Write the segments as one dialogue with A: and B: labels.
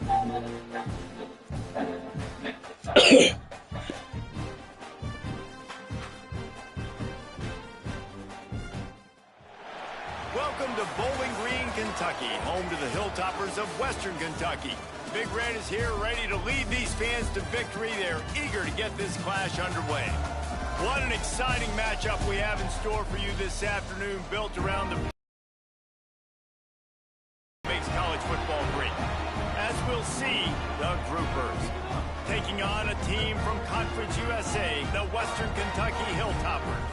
A: Welcome to Bowling Green, Kentucky, home to the Hilltoppers of Western Kentucky. Big Red is here ready to lead these fans to victory. They're eager to get this clash underway. What an exciting matchup we have in store for you this afternoon, built around the makes college football great. As we'll see, the Groupers taking on a team from Conference USA, the Western Kentucky Hilltoppers.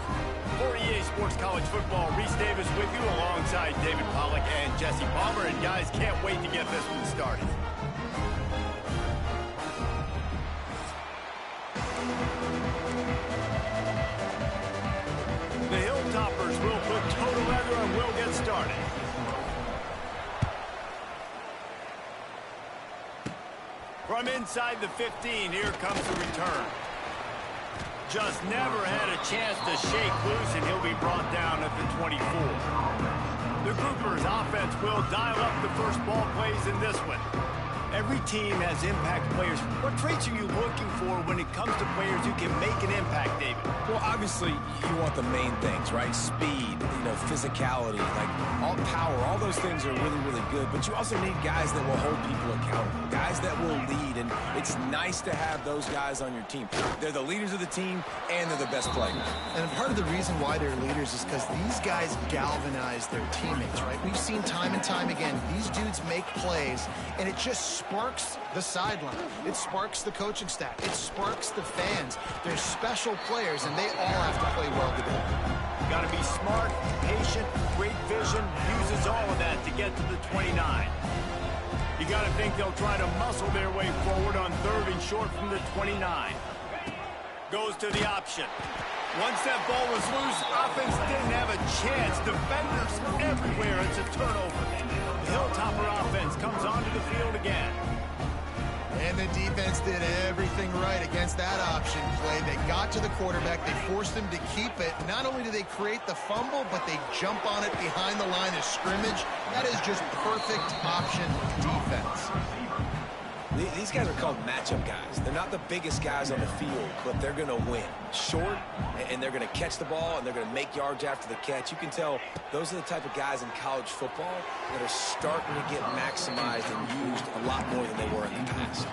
A: For EA Sports College Football, Reese Davis with you alongside David Pollack and Jesse Palmer. And guys, can't wait to get this one started. The Hilltoppers will put toe together and we'll get started. From inside the 15, here comes the return. Just never had a chance to shake loose, and he'll be brought down at the 24. The Groupers' offense will dial up the first ball plays in this one. Every team has impact players. What traits are you looking for when it comes to players who can make an impact, David?
B: Well, obviously, you want the main things, right? Speed, physicality, like all power, all those things are really, really good. But you also need guys that will hold people accountable, guys that will lead. And it's nice to have those guys on your team. They're the leaders of the team, and they're the best players.
C: And part of the reason why they're leaders is because these guys galvanize their teammates, right? We've seen time and time again, these dudes make plays, and it just sparks the sideline. It sparks the coaching staff. It sparks the fans. They're special players, and they all have to play well together.
A: Got to be smart, patient, great vision, uses all of that to get to the 29. You got to think they'll try to muscle their way forward on 3rd and short from the 29. Goes to the option. Once that ball was loose, offense didn't have a chance. Defenders everywhere. It's a turnover. The Hilltopper offense comes onto the field again.
C: And the defense did everything right against that option play. They got to the quarterback. They forced him to keep it. Not only do they create the fumble, but they jump on it behind the line of scrimmage. That is just perfect option defense.
B: These guys are called matchup guys. They're not the biggest guys on the field, but they're going to win. Short, and they're going to catch the ball, and they're going to make yards after the catch. You can tell those are the type of guys in college football that are starting to get maximized and used a lot more than they were in the past.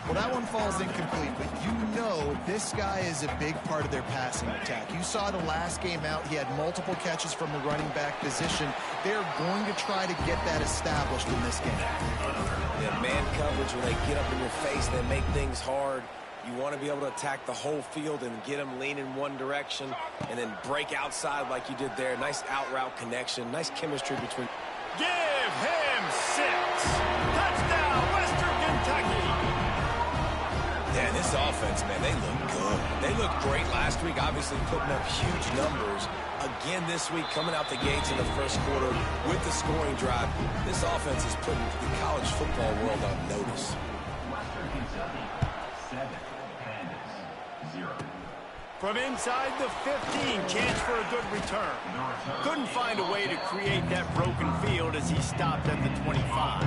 C: Well, that one falls incomplete, but you know this guy is a big part of their passing attack. You saw the last game out. He had multiple catches from the running back position. They're going to try to get that established in this game.
B: Yeah, man coverage, when they get up in your face, they make things hard. You want to be able to attack the whole field and get them leaning one direction and then break outside like you did there. Nice out-route connection. Nice chemistry between.
A: Give him 6. Touchdown, Western Kentucky.
B: Yeah, this offense, man, they look good. They looked great last week, obviously putting up huge numbers. Again this week, coming out the gates in the first quarter with the scoring drive. This offense is putting the college football world on notice.
A: From inside the 15, chance for a good return. Couldn't find a way to create that broken field as he stopped at the 25.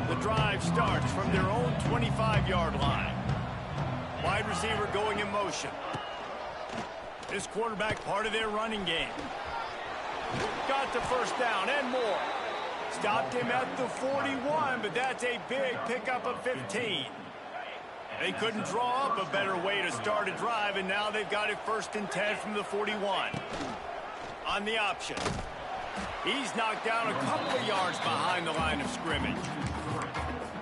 A: The drive starts from their own 25-yard line. Wide receiver going in motion. This quarterback part of their running game. Got the first down and more. Stopped him at the 41, but that's a big pickup of 15. They couldn't draw up a better way to start a drive, and now they've got it 1st and 10 from the 41. On the option. He's knocked down a couple of yards behind the line of scrimmage.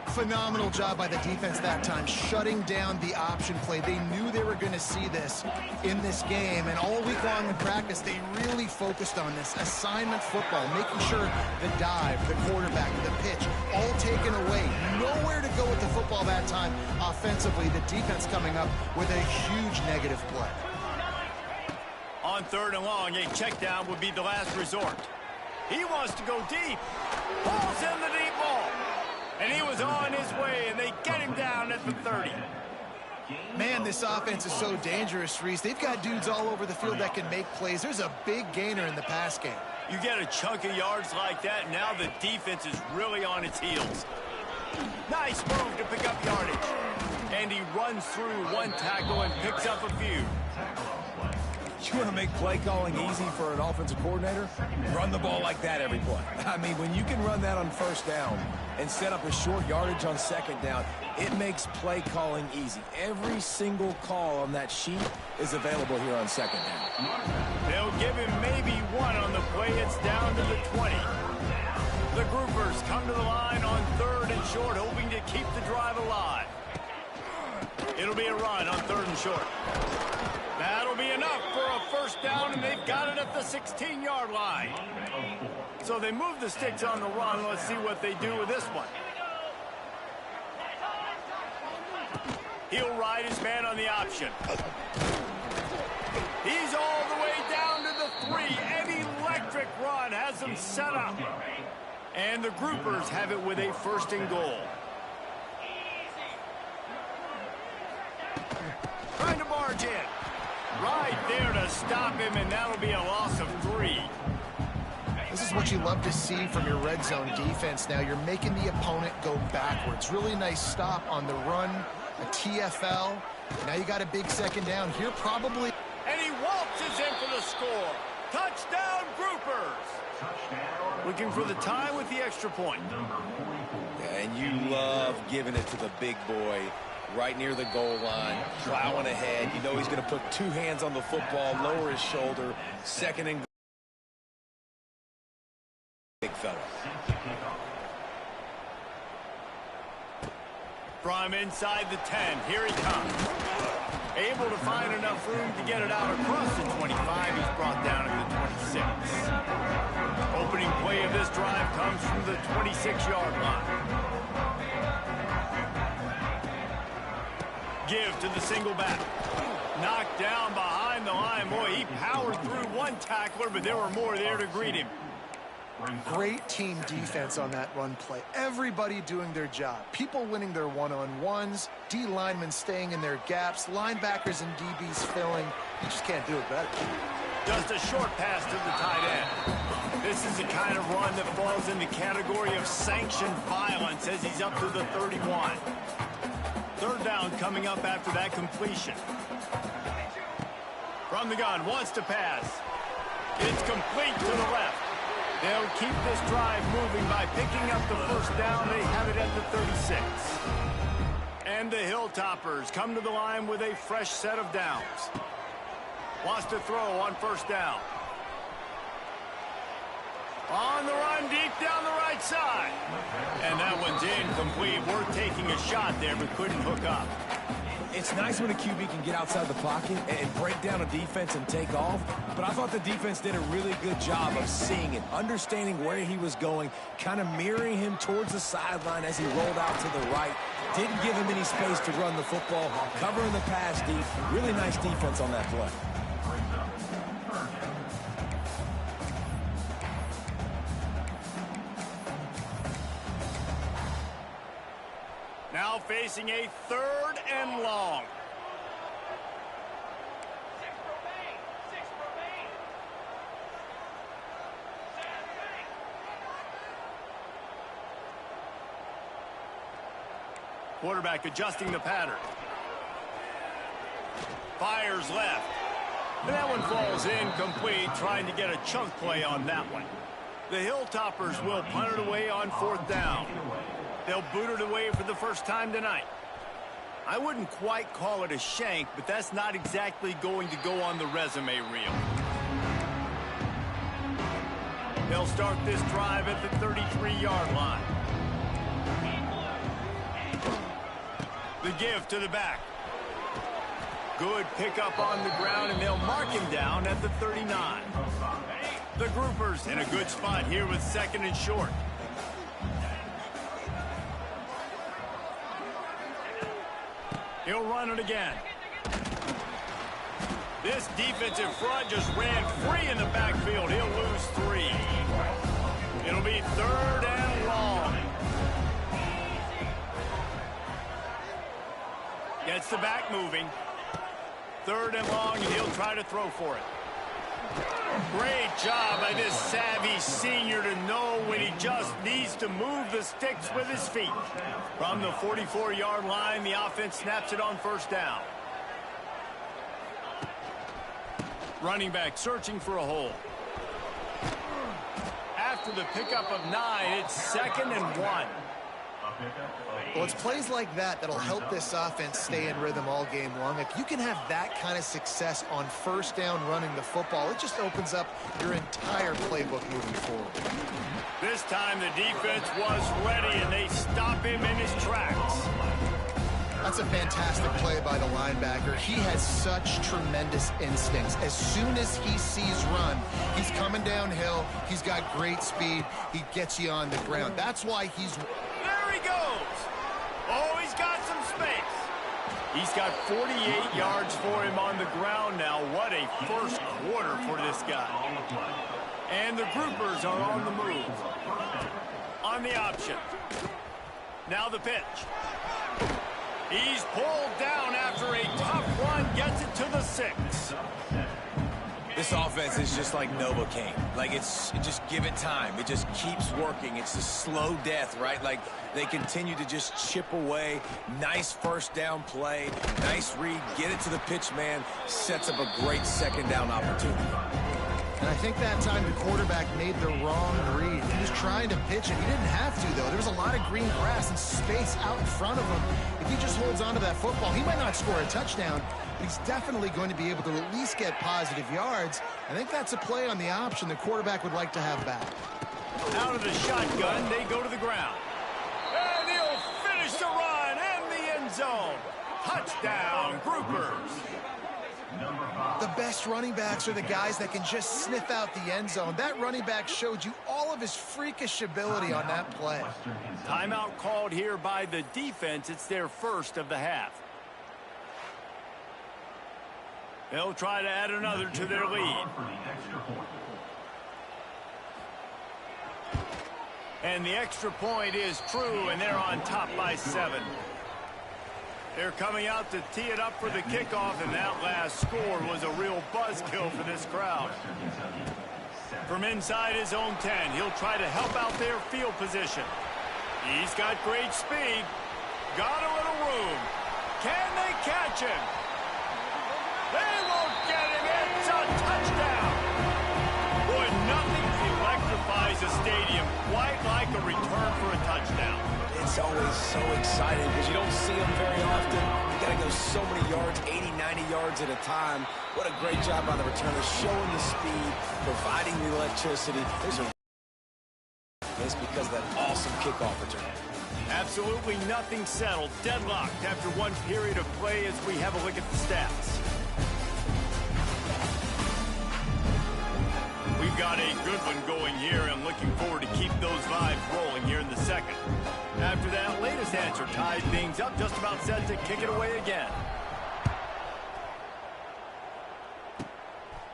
C: Phenomenal job by the defense that time, shutting down the option play. They knew they were going to see this in this game, and all week long in practice, they really focused on this assignment football, making sure the dive, the quarterback, the pitch, all taken away. Nowhere to go with the football that time offensively. The defense coming up with a huge negative play.
A: On 3rd and long, a check down would be the last resort. He wants to go deep. Pulls in the deep ball. And he was on his way, and they get him down at the 30.
C: Man, this offense is so dangerous, Reese. They've got dudes all over the field that can make plays. There's a big gainer in the pass game.
A: You get a chunk of yards like that, now the defense is really on its heels. Nice move to pick up yardage. And he runs through one tackle and picks up a few.
B: You want to make play calling easy for an offensive coordinator? Run the ball like that every play. I mean, when you can run that on first down and set up a short yardage on second down, it makes play calling easy. Every single call on that sheet is available here on second down.
A: They'll give him maybe one on the play. It's down to the 20. The groupers come to the line on 3rd and short, hoping to keep the drive alive. It'll be a run on 3rd and short. That'll be enough for a first down, and they've got it at the 16-yard line. So they move the sticks on the run. Let's see what they do with this one. He'll ride his man on the option. He's all the way down to the 3. An electric run has them set up. And the groupers have it with a 1st and goal. Trying to barge in. Right there to stop him, and that'll be a loss of 3.
C: This is what you love to see from your red zone defense now. You're making the opponent go backwards. Really nice stop on the run, a TFL. Now you got a big second down here, probably.
A: And he waltzes in for the score. Touchdown, groupers. Looking for the tie with the extra point.
B: And you love giving it to the big boy right near the goal line, plowing ahead. You know he's going to put 2 hands on the football, lower his shoulder, second and goal. Big fella.
A: From inside the 10, here he comes. Able to find enough room to get it out across the 25. He's brought down at the 26. Opening play of this drive comes from the 26-yard line. Give to the single back. Knocked down behind the line. Boy, he powered through one tackler, but there were more there to greet him.
C: Great team defense on that run play. Everybody doing their job. People winning their one-on-ones, D linemen staying in their gaps, linebackers and DBs filling. You just can't do it better.
A: Just a short pass to the tight end. This is the kind of run that falls in the category of sanctioned violence as he's up to the 31. 3rd down coming up after that completion. From the gun, wants to pass. It's complete to the left. They'll keep this drive moving by picking up the first down. They have it at the 36. And the Hilltoppers come to the line with a fresh set of downs. Wants to throw on 1st down. On the run, deep down the right side. And that one's incomplete. Worth taking a shot there, but couldn't hook up.
B: It's nice when a QB can get outside the pocket and break down a defense and take off, but I thought the defense did a really good job of seeing it, understanding where he was going, kind of mirroring him towards the sideline as he rolled out to the right. Didn't give him any space to run the football, covering the pass deep. Really nice defense on that play.
A: Now facing a 3rd and long. Quarterback adjusting the pattern. Fires left. And that one falls incomplete, trying to get a chunk play on that one. The Hilltoppers will punt it away on 4th down. They'll boot it away for the first time tonight. I wouldn't quite call it a shank, but that's not exactly going to go on the resume reel. They'll start this drive at the 33-yard line. The give to the back. Good pickup on the ground, and they'll mark him down at the 39. The groupers in a good spot here with 2nd and short. He'll run it again. This defensive front just ran free in the backfield. He'll lose 3. It'll be 3rd and long. Gets the back moving. 3rd and long, and he'll try to throw for it. Great job by this savvy senior to know when he just needs to move the sticks with his feet. From the 44-yard line, the offense snaps it on first down. Running back searching for a hole. After the pickup of 9, it's 2nd and 1.
C: Well, it's plays like that that'll help this offense stay in rhythm all game long. If you can have that kind of success on first down running the football, it just opens up your entire playbook moving forward.
A: This time the defense was ready, and they stop him in his tracks.
C: That's a fantastic play by the linebacker. He has such tremendous instincts. As soon as he sees run, he's coming downhill. He's got great speed. He gets you on the ground. That's why he's...
A: There he goes. Oh, he's got some space. He's got 48 yards for him on the ground now. What a first quarter for this guy. And the groupers are on the move. On the option. Now the pitch. He's pulled down after a tough run, gets it to the 6.
B: This offense is just like Novocaine. Like, just give it time. It just keeps working. It's a slow death, right? Like, they continue to just chip away. Nice first down play. Nice read. Get it to the pitch man. Sets up a great second down opportunity.
C: And I think that time the quarterback made the wrong read. He was trying to pitch it. He didn't have to, though. There was a lot of green grass and space out in front of him. If he just holds on to that football, he might not score a touchdown, but he's definitely going to be able to at least get positive yards. I think that's a play on the option the quarterback would like to have back.
A: Out of the shotgun, they go to the ground. And he'll finish the run in the end zone. Touchdown, groupers.
C: The best running backs are the guys that can just sniff out the end zone. That running back showed you all of his freakish ability on that play.
A: Timeout called here by the defense. It's their first of the half. They'll try to add another to their lead. And the extra point is true, and they're on top by 7. They're coming out to tee it up for the kickoff, and that last score was a real buzzkill for this crowd. From inside his own 10, he'll try to help out their field position. He's got great speed. Got a little room. Can they catch him? They won't get him. It's a touchdown. Boy, nothing electrifies a stadium quite like a return for a touchdown.
B: It's always so exciting because you don't see them very often. You got to go so many yards, 80, 90 yards at a time. What a great job by the returner, showing the speed, providing the electricity. It's because of that awesome kickoff return.
A: Absolutely nothing settled. Deadlocked after one period of play as we have a look at the stats. We've got a good one going here, and looking forward to keep those vibes rolling here in the second. After that latest answer tied things up, just about set to kick it away again.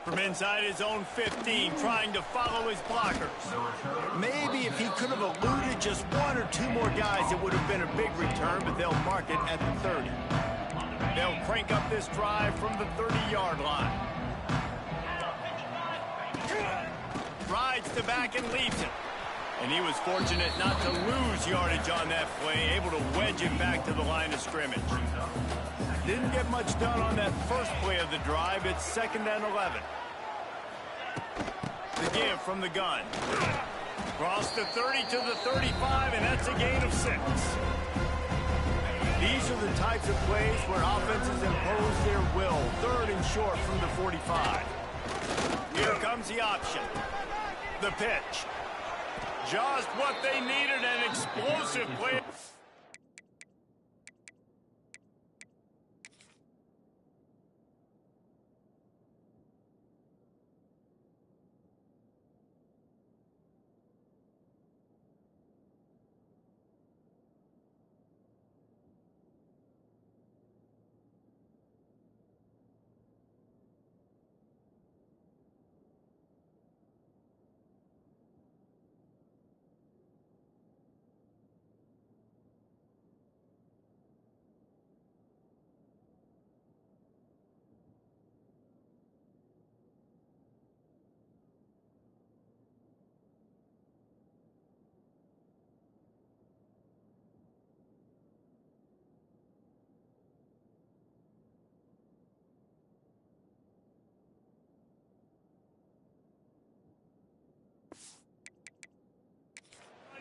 A: From inside his own 15, trying to follow his blockers. Maybe if he could have eluded just one or two more guys, it would have been a big return, but they'll mark it at the 30. They'll crank up this drive from the 30-yard line. Rides to back and leaves it. And he was fortunate not to lose yardage on that play, able to wedge it back to the line of scrimmage. Didn't get much done on that first play of the drive. It's 2nd and 11. The give from the gun. Cross the 30 to the 35, and that's a gain of 6. These are the types of plays where offenses impose their will. 3rd and short from the 45. Here comes the option. The pitch. Just what they needed, an explosive play.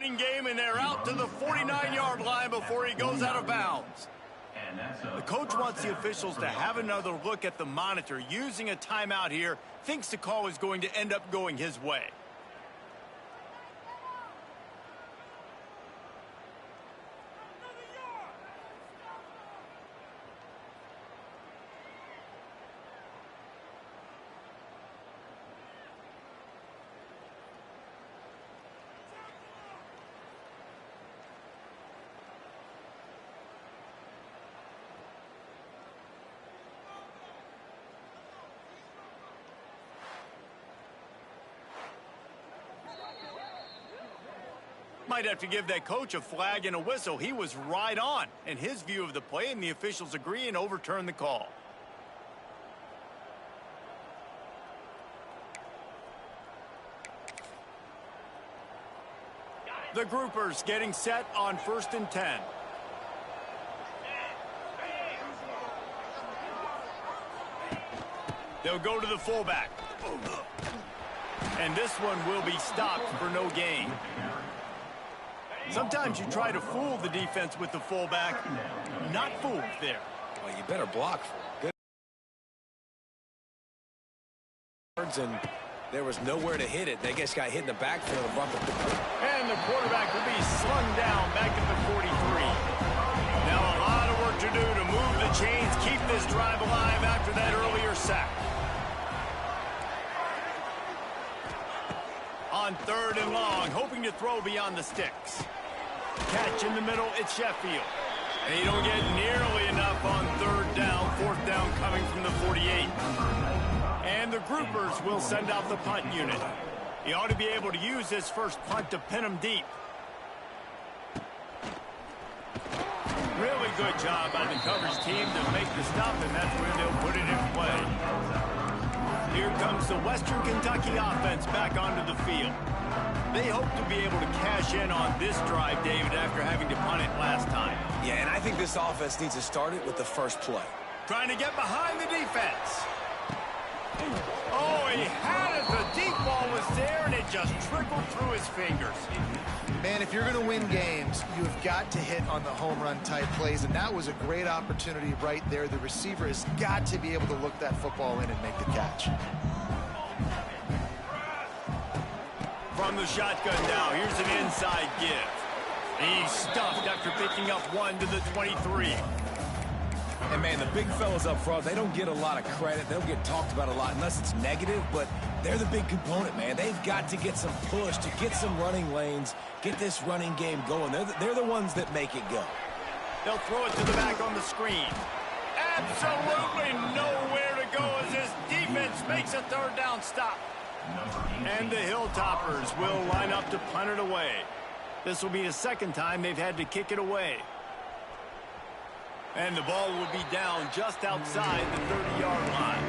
A: Game, and they're out to the 49-yard line before he goes out of bounds. The coach wants the officials to have another look at the monitor. Using a timeout here, thinks the call is going to end up going his way. Might have to give that coach a flag and a whistle. He was right on in his view of the play, and the officials agree and overturn the call. The groupers getting set on 1st and 10. They'll go to the fullback. And this one will be stopped for no gain. Sometimes you try to fool the defense with the fullback. Not fooled there.
B: Well, you better block for it. Good. And there was nowhere to hit it. They just got hit in the backfield and bumped the.
A: And the quarterback will be slung down back at the 43. Now a lot of work to do to move the chains, keep this drive alive after that earlier sack. On 3rd and long, hoping to throw beyond the sticks. Catch in the middle, it's Sheffield. And you don't get nearly enough on 3rd down, 4th down coming from the 48. And the groupers will send out the punt unit. He ought to be able to use this first punt to pin him deep. Really good job by the coverage team to make the stop, and that's where they'll put it in play. Here comes the Western Kentucky offense back onto the field. They hope to be able to cash in on this drive, David, after having to punt it last time.
B: Yeah, and I think this offense needs to start it with the first play.
A: Trying to get behind the defense. Oh, he had it. The deep ball was there, and it just trickled through his fingers.
C: Man, if you're going to win games, you've got to hit on the home run type plays, and that was a great opportunity right there. The receiver has got to be able to look that football in and make the catch.
A: From the shotgun now, here's an inside give. He's stuffed after picking up 1 to the 23.
B: And, man, the big fellas up front, they don't get a lot of credit. They don't get talked about a lot unless it's negative, but they're the big component, man. They've got to get some push, to get some running lanes, get this running game going. They're the ones that make it go.
A: They'll throw it to the back on the screen. Absolutely nowhere to go as this defense makes a 3rd down stop. And the Hilltoppers will line up to punt it away. This will be the 2nd time they've had to kick it away. And the ball will be down just outside the 30-yard line.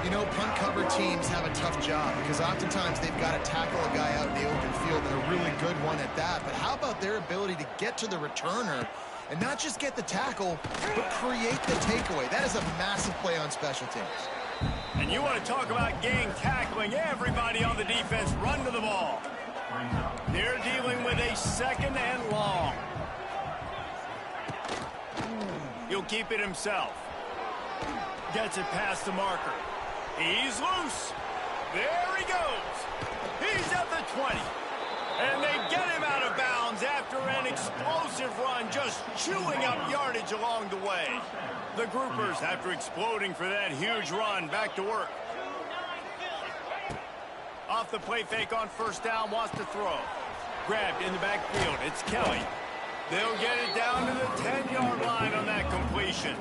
C: You know, punt cover teams have a tough job because oftentimes they've got to tackle a guy out in the open field, and a really good one at that. But how about their ability to get to the returner and not just get the tackle, but create the takeaway? That is a massive play on special teams.
A: And you want to talk about gang tackling. Everybody on the defense run to the ball. They're dealing with a 2nd and long. He'll keep it himself. Gets it past the marker. He's loose. There he goes. He's at the 20. And they get him out of bounds after an explosive run, just chewing up yardage along the way. The groupers, after exploding for that huge run, back to work. Off the play fake on 1st down, wants to throw. Grabbed in the backfield. It's Kelly. They'll get it down to the 10-yard line on that completion.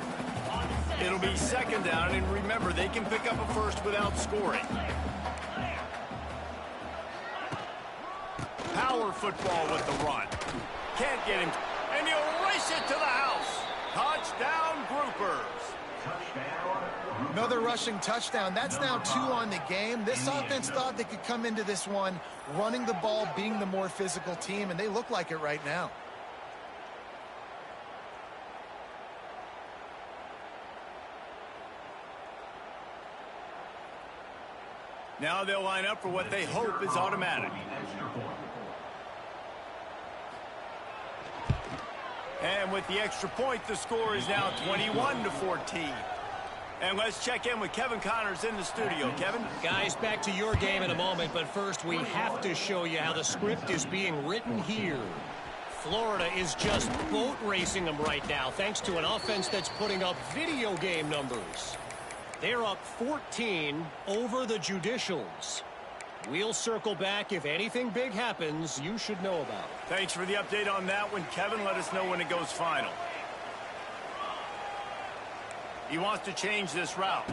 A: It'll be 2nd down, and remember, they can pick up a first without scoring. Power football with the run. Can't get him, and he'll race it to the house. Touchdown, groupers.
C: Another rushing touchdown. That's now 2 on the game. This offense thought they could come into this one running the ball, being the more physical team, and they look like it right now.
A: Now they'll line up for what they hope is automatic. And with the extra point, the score is now 21-14. And let's check in with Kevin Connors in the studio. Kevin?
D: Guys, back to your game in a moment, but first we have to show you how the script is being written here. Florida is just boat racing them right now, thanks to an offense that's putting up video game numbers. They're up 14 over the Judicials. We'll circle back. If anything big happens, you should know about it.
A: Thanks for the update on that one, Kevin. Let us know when it goes final. He wants to change this route.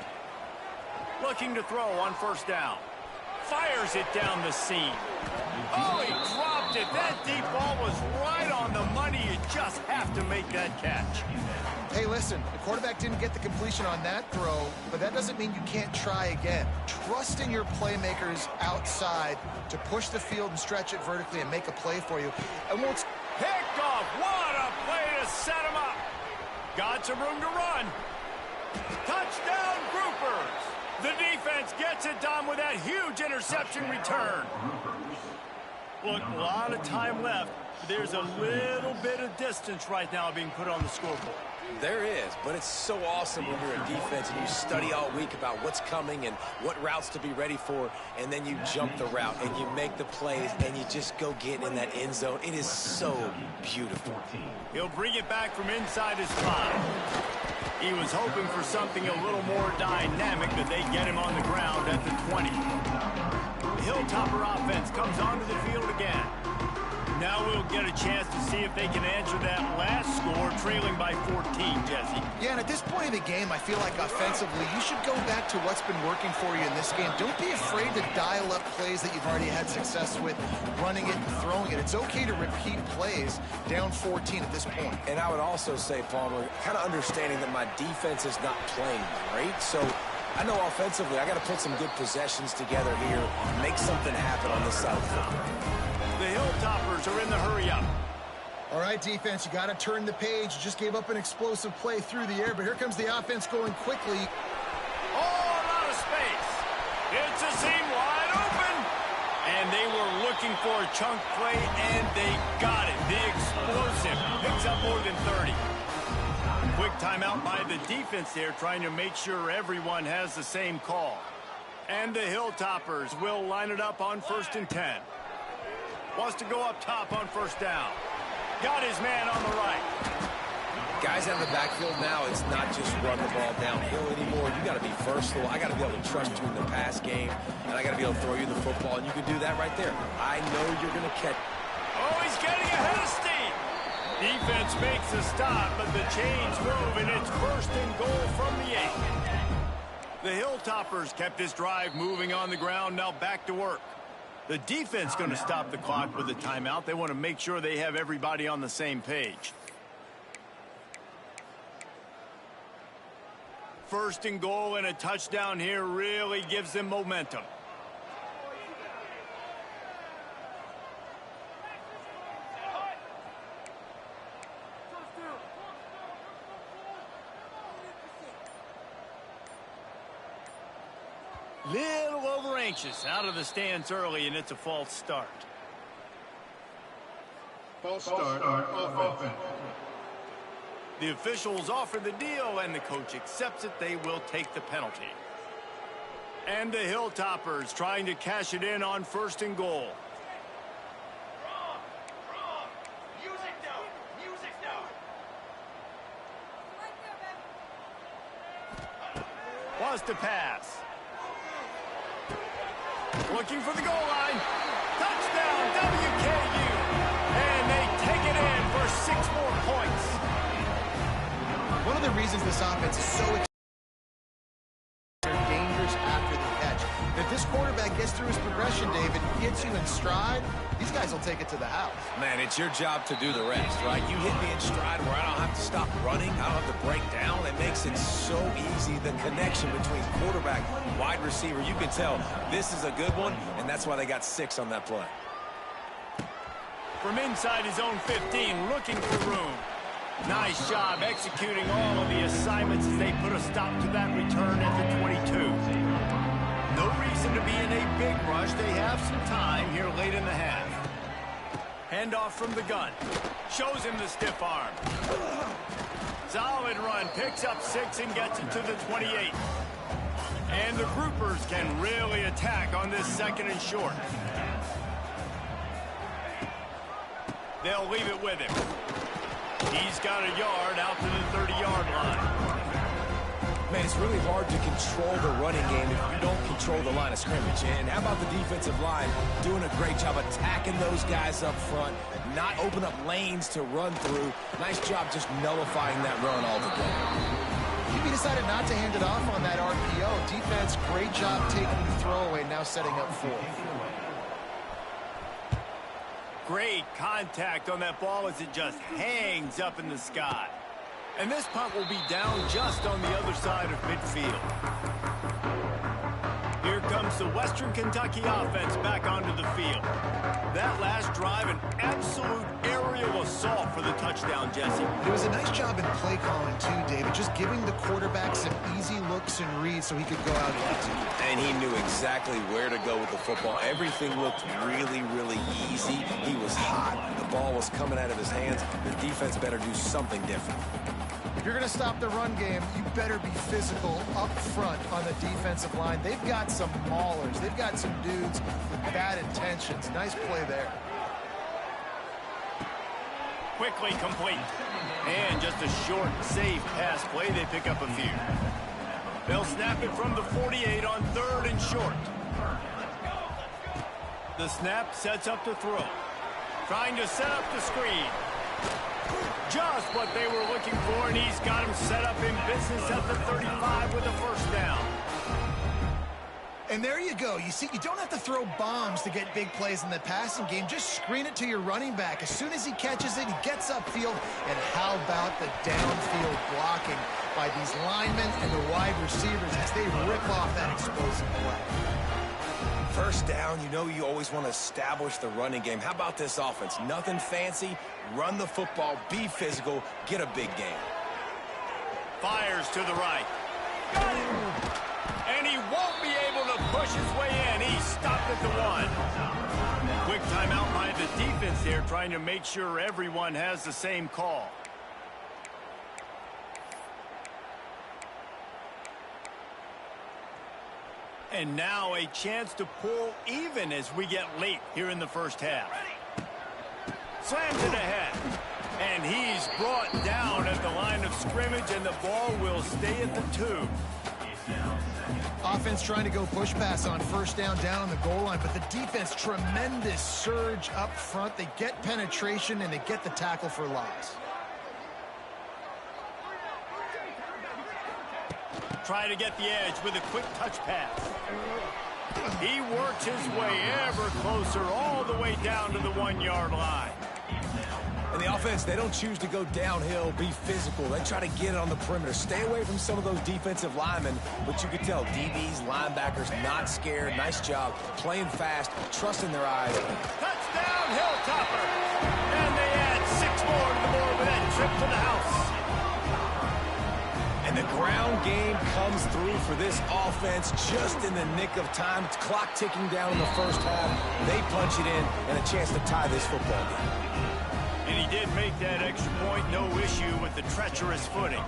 A: Looking to throw on first down. Fires it down the seam. Oh, he dropped it. That deep ball was right on the money. You just have to make that catch.
C: Hey, listen, the quarterback didn't get the completion on that throw, but that doesn't mean you can't try again. Trust in your playmakers outside to push the field and stretch it vertically and make a play for you. And once
A: picked off, what a play to set him up. Got some room to run. Touchdown, Groupers. The defense gets it done with that huge interception return. Look, a lot of time left. There's a little bit of distance right now being put on the scoreboard.
B: There is, but it's so awesome when you're a defense and you study all week about what's coming and what routes to be ready for, and then you jump the route and you make the plays and you just go get in that end zone. It is so beautiful.
A: He'll bring it back from inside his 5. He was hoping for something a little more dynamic, but they get him on the ground at the 20. The Hilltopper offense comes onto the field again. Now we'll get a chance to see if they can answer that last score, trailing by 14, Jesse.
C: Yeah, and at this point in the game, I feel like offensively, you should go back to what's been working for you in this game. Don't be afraid to dial up plays that you've already had success with, running it and throwing it. It's okay to repeat plays down 14 at this point.
B: And I would also say, Palmer, kind of understanding that my defense is not playing great, so I know offensively I got to put some good possessions together here, make something happen on this side of the football.
A: The Hilltoppers are in the hurry-up.
C: All right, defense, you got to turn the page. You just gave up an explosive play through the air, but here comes the offense going quickly.
A: Oh, a lot of space. It's a seam wide open. And they were looking for a chunk play, and they got it. The explosive picks up more than 30. Quick timeout by the defense there, trying to make sure everyone has the same call. And the Hilltoppers will line it up on 1st and 10. Wants to go up top on first down. Got his man on the right.
B: Guys out of the backfield now, it's not just run the ball downhill anymore. You got to be versatile. I got to be able to trust you in the pass game, and I got to be able to throw you the football, and you can do that right there. I know you're going to catch.
A: Oh, he's getting ahead of steam. Defense makes a stop, but the chains move, and it's 1st and goal from the 8. The Hilltoppers kept this drive moving on the ground, now back to work. The defense going to stop the clock with a timeout. They want to make sure they have everybody on the same page. 1st and goal, and a touchdown here really gives them momentum. Little over anxious, out of the stands early, and it's a false start.
E: False start on offense.
A: The officials offer the deal, and the coach accepts it. They will take the penalty. And the Hilltoppers trying to cash it in on 1st and goal. Wants to pass. Looking for the goal line. Touchdown, WKU. And they take it in for 6 more points.
C: One of the reasons this offense is so dangerous after the catch. If this quarterback gets through his progression, David, gets you in stride, these guys will take it to the house.
B: Man, it's your job to do the rest, right? You hit me in stride where I don't have to stop running. I don't have to break down. It makes it so easy. The connection between quarterback, wide receiver, you can tell this is a good one, and that's why they got 6 on that play.
A: From inside his own 15, looking for room. Nice job executing all of the assignments as they put a stop to that return at the 22. No reason to be in a big rush. They have some time here late in the half. Handoff from the gun. Shows him the stiff arm. Solid run. Picks up 6 and gets it to the 28. And the groupers can really attack on this 2nd and short. They'll leave it with him. He's got a yard out to the 30-yard line.
B: Man, it's really hard to control the running game if you don't control the line of scrimmage. And how about the defensive line doing a great job attacking those guys up front, not open up lanes to run through. Nice job just nullifying that run altogether.
C: He decided not to hand it off on that RPO. Defense, great job taking the throwaway, now setting up 4.
A: Great contact on that ball as it just hangs up in the sky. And this punt will be down just on the other side of midfield. Here comes the Western Kentucky offense back onto the field. That last drive, an absolute aerial assault for the touchdown, Jesse.
C: It was a nice job in play calling, too, David, just giving the quarterback some easy looks and reads so he could go out and execute.
B: And he knew exactly where to go with the football. Everything looked really, really easy. He was hot. The ball was coming out of his hands. The defense better do something different.
C: If you're going to stop the run game, you better be physical up front on the defensive line. They've got some maulers. They've got some dudes with bad intentions. Nice play there.
A: Quickly complete. And just a short, safe pass play. They pick up a few. They'll snap it from the 48 on 3rd and short. The snap sets up to throw. Trying to set up the screen. Just what they were looking for, and he's got him set up in business at the 35 with a 1st down.
C: And there you go. You see, you don't have to throw bombs to get big plays in the passing game. Just screen it to your running back. As soon as he catches it, he gets upfield. And how about the downfield blocking by these linemen and the wide receivers as they rip off that explosive play.
B: 1st down, you know you always want to establish the running game. How about this offense? Nothing fancy. Run the football, be physical, get a big game.
A: Fires to the right. And he won't be able to push his way in. He stopped at the 1. Quick timeout by the defense there, trying to make sure everyone has the same call. And now a chance to pull even as we get late here in the 1st half. Slams it ahead. And he's brought down at the line of scrimmage, and the ball will stay at the 2.
C: Offense trying to go push pass on 1st down on the goal line, but the defense, tremendous surge up front. They get penetration, and they get the tackle for loss.
A: Try to get the edge with a quick touch pass. He works his way ever closer all the way down to the 1-yard line.
B: And the offense, they don't choose to go downhill, be physical. They try to get it on the perimeter. Stay away from some of those defensive linemen, but you can tell DBs, linebackers, not scared. Nice job, playing fast, trusting their eyes.
A: Touchdown, Hilltopper! And they add 6 more to the board with that trip to the house.
B: And the ground game comes through for this offense just in the nick of time. It's clock ticking down in the 1st half. They punch it in and a chance to tie this football game.
A: And he did make that extra point, no issue with the treacherous footing.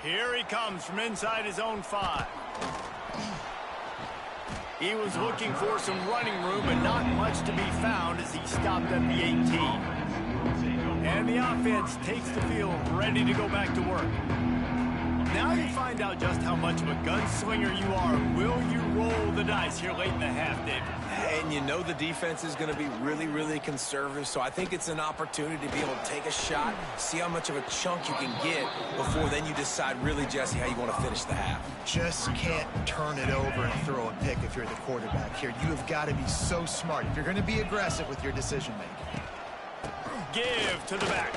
A: Here he comes from inside his own 5. He was looking for some running room, but not much to be found as he stopped at the 18. And the offense takes the field, ready to go back to work. Now you find out just how much of a gunslinger you are. Will you roll the dice here late in the half, David?
B: And you know the defense is going to be really, really conservative, so I think it's an opportunity to be able to take a shot, see how much of a chunk you can get before then you decide really, Jesse, how you want to finish the half.
C: Just can't turn it over and throw a pick if you're the quarterback here. You have got to be so smart if you're going to be aggressive with your decision-making.
A: Give to the back.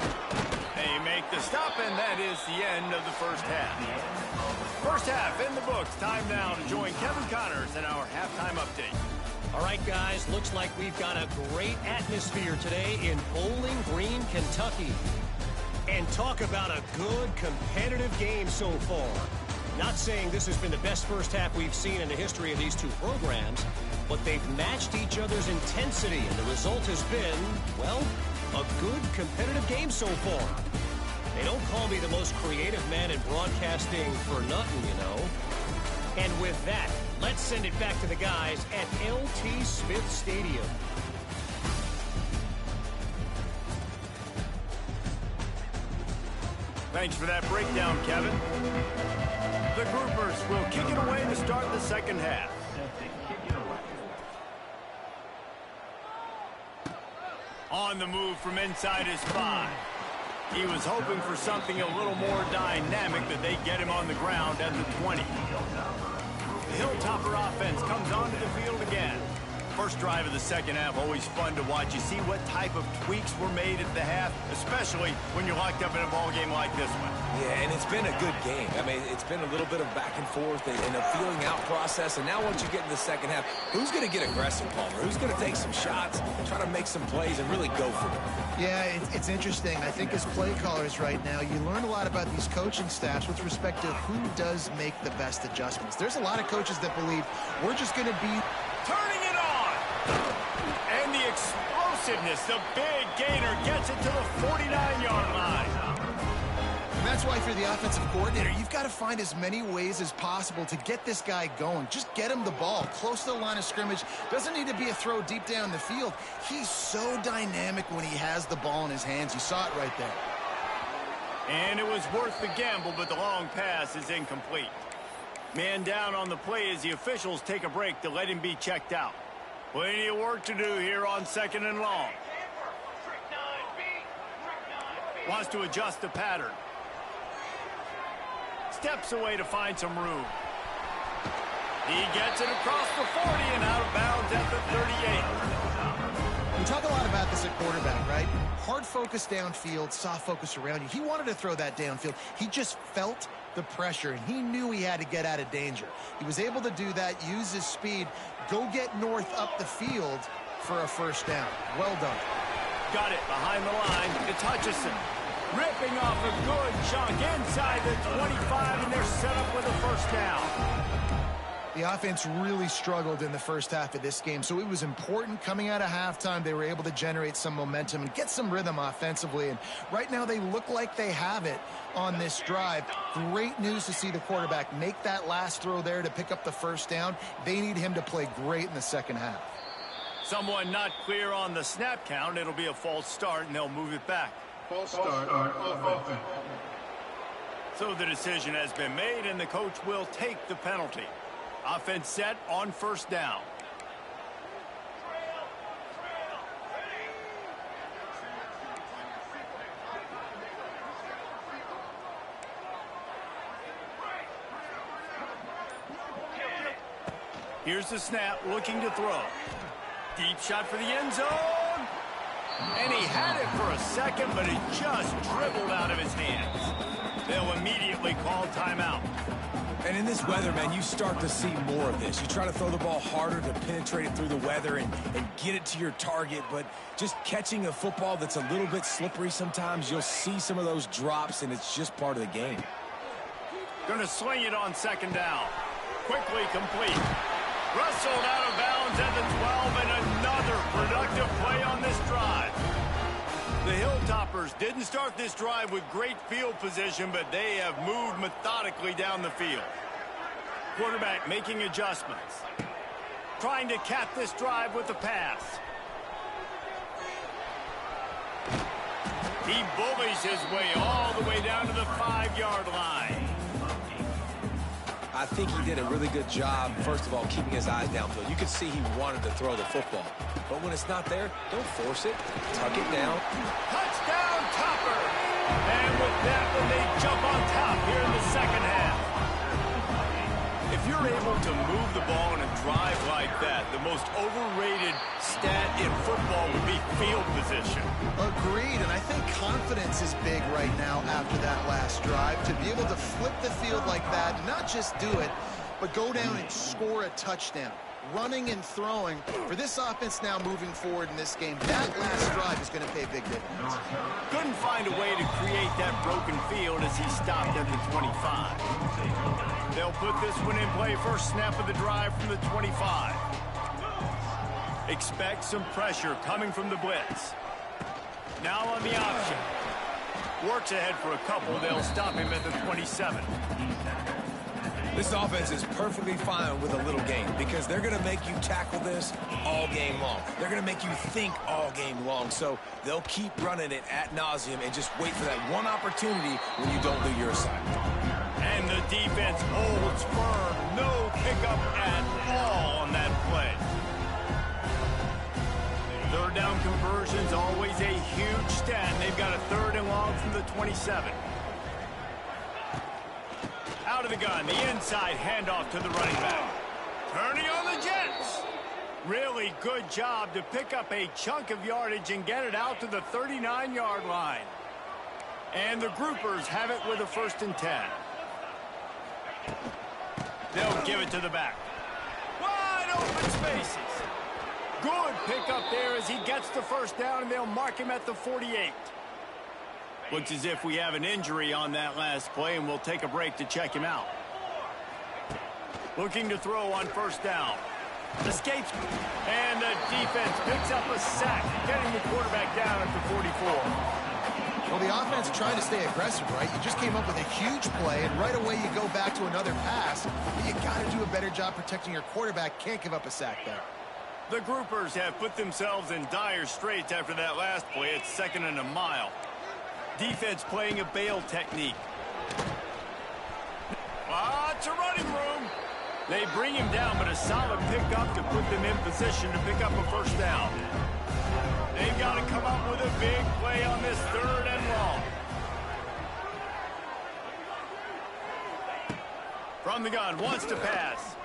A: They make the stop, and that is the end of the 1st half. 1st half in the books. Time now to join Kevin Connors in our halftime update.
D: All right, guys, looks like we've got a great atmosphere today in Bowling Green, Kentucky. And talk about a good competitive game so far. Not saying this has been the best first half we've seen in the history of these two programs, but they've matched each other's intensity, and the result has been, well, a good competitive game so far. They don't call me the most creative man in broadcasting for nothing, you know. And with that, let's send it back to the guys at LT Smith Stadium.
A: Thanks for that breakdown, Kevin. The Groupers will kick it away to start the second half. On the move from inside his 5. He was hoping for something a little more dynamic, that they get him on the ground at the 20. The Hilltopper offense comes onto the field again. First drive of the second half, always fun to watch. You see what type of tweaks were made at the half, especially when you're locked up in a ball game like this one.
B: Yeah, and it's been a good game. I mean, it's been a little bit of back and forth and a feeling out process. And now once you get in the second half, who's going to get aggressive, Palmer? Who's going to take some shots, try to make some plays, and really go for it?
C: Yeah, it's interesting. I think as play callers right now, you learn a lot about these coaching staffs with respect to who does make the best adjustments. There's a lot of coaches that believe we're just going to be
A: turning it on. And the explosiveness, the big gainer gets it to the 49-yard line.
C: And that's why for the offensive coordinator, you've got to find as many ways as possible to get this guy going. Just get him the ball close to the line of scrimmage. Doesn't need to be a throw deep down the field. He's so dynamic when he has the ball in his hands. You saw it right there.
A: And it was worth the gamble, but the long pass is incomplete. Man down on the play as the officials take a break to let him be checked out. Plenty of work to do here on 2nd and long. Wants to adjust the pattern. Steps away to find some room. He gets it across the 40 and out of bounds at the 38.
C: We talk a lot about this at quarterback, right? Hard focus downfield, soft focus around you. He wanted to throw that downfield. He just felt the pressure, and he knew he had to get out of danger. He was able to do that, use his speed, go get north up the field for a first down. Well done.
A: Got it behind the line to Hutchison. Ripping off a good chunk inside the 25, and they're set up with a first down.
C: The offense really struggled in the first half of this game, so it was important coming out of halftime. They were able to generate some momentum and get some rhythm offensively, and right now they look like they have it on this drive. Great news to see the quarterback make that last throw there to pick up the first down. They need him to play great in the second half.
A: Someone not clear on the snap count. It'll be a false start, and they'll move it back.
E: False start on offense.
A: So the decision has been made, and the coach will take the penalty. Offense set on first down. Here's the snap, looking to throw. Deep shot for the end zone. And he had it for a second, but it just dribbled out of his hands. They'll immediately call timeout.
B: And in this weather, man, you start to see more of this. You try to throw the ball harder to penetrate it through the weather and get it to your target, but just catching a football that's a little bit slippery sometimes, you'll see some of those drops, and it's just part of the game.
A: Going to sling it on second down. Quickly complete. Wrestled out of bounds at the 12, and another productive play on this drive. The Hilltoppers didn't start this drive with great field position, but they have moved methodically down the field. Quarterback making adjustments. Trying to cap this drive with the pass. He bullies his way all the way down to the 5-yard line.
B: I think he did a really good job, first of all, keeping his eyes downfield. You could see he wanted to throw the football. But when it's not there, don't force it. Tuck it down.
A: Touchdown, Topper! And with that one, they jump on top here in the second half. If you're able to move the ball in a drive like that, the most overrated stat in football would be field position.
C: Agreed, and I think confidence is big right now after that last drive. To be able to flip the field like that, not just do it, but go down and score a touchdown. running and throwing. For this offense now moving forward in this game, that last drive is going to pay big dividends.
A: Couldn't find a way to create that broken field as he stopped at the 25. They'll put this one in play first snap of the drive from the 25. Expect some pressure coming from the blitz. Now on the option. Works ahead for a couple. They'll stop him at the 27.
B: This offense is perfectly fine with a little game because they're going to make you tackle this all game long. They're going to make you think all game long. So they'll keep running it ad nauseum and just wait for that one opportunity when you don't do your assignment.
A: And the defense holds firm. No pickup at all on that play. Third down conversion's always a huge stat. They've got a 3rd and long from the 27. Out of the gun, the inside handoff to the running back. Turning on the Jets. Really good job to pick up a chunk of yardage and get it out to the 39-yard line. And the groupers have it with a 1st and 10. They'll give it to the back. Wide open spaces. Good pickup there as he gets the 1st down, and they'll mark him at the 48. Looks as if we have an injury on that last play, and we'll take a break to check him out. Looking to throw on 1st down. Escapes, and the defense picks up a sack, getting the quarterback down at the 44.
C: Well, the offense trying to stay aggressive, right? You just came up with a huge play, and right away you go back to another pass. But you got to do a better job protecting your quarterback. Can't give up a sack there.
A: The groupers have put themselves in dire straits after that last play. It's 2nd and a mile. Defense playing a bail technique. Lots of running room. They bring him down, but a solid pickup to put them in position to pick up a 1st down. They've got to come up with a big play on this 3rd and long. From the gun, wants to pass.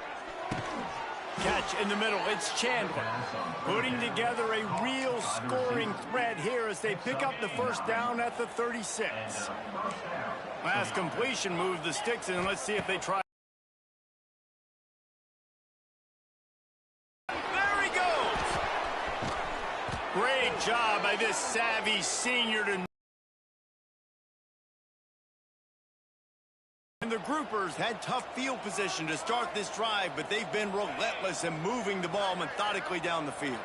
A: Catch in the middle, it's Chandler. Putting together a real scoring threat here as they pick up the 1st down at the 36. Last completion moved the sticks in. Let's see if they try. There he goes! Great job by this savvy senior to... And the groupers had tough field position to start this drive, but they've been relentless in moving the ball methodically down the field.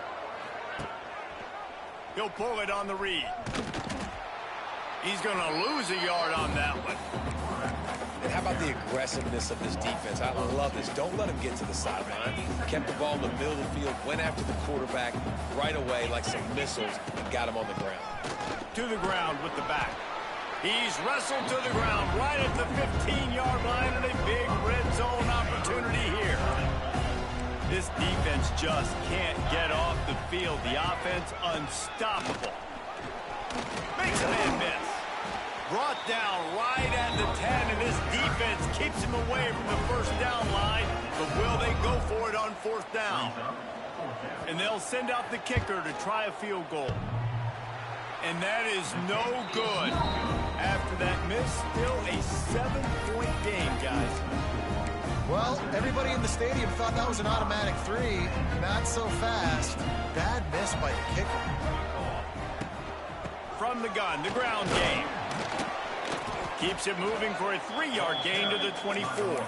A: He'll pull it on the read. He's going to lose a yard on that one.
B: And how about the aggressiveness of this defense? I love this. Don't let him get to the sideline. Kept the ball in the middle of the field, went after the quarterback right away like some missiles, and got him on the ground.
A: To the ground with the back. He's wrestled to the ground right at the 15-yard line, and a big red zone opportunity here. This defense just can't get off the field. The offense unstoppable. Makes a man miss. Brought down right at the 10, and this defense keeps him away from the 1st down line. But will they go for it on 4th down? And they'll send out the kicker to try a field goal. And that is no good. After that miss, still a 7-point game, guys.
C: Well, everybody in the stadium thought that was an automatic 3. Not so fast. Bad miss by the kicker.
A: From the gun, the ground game. Keeps it moving for a 3-yard gain to the 24.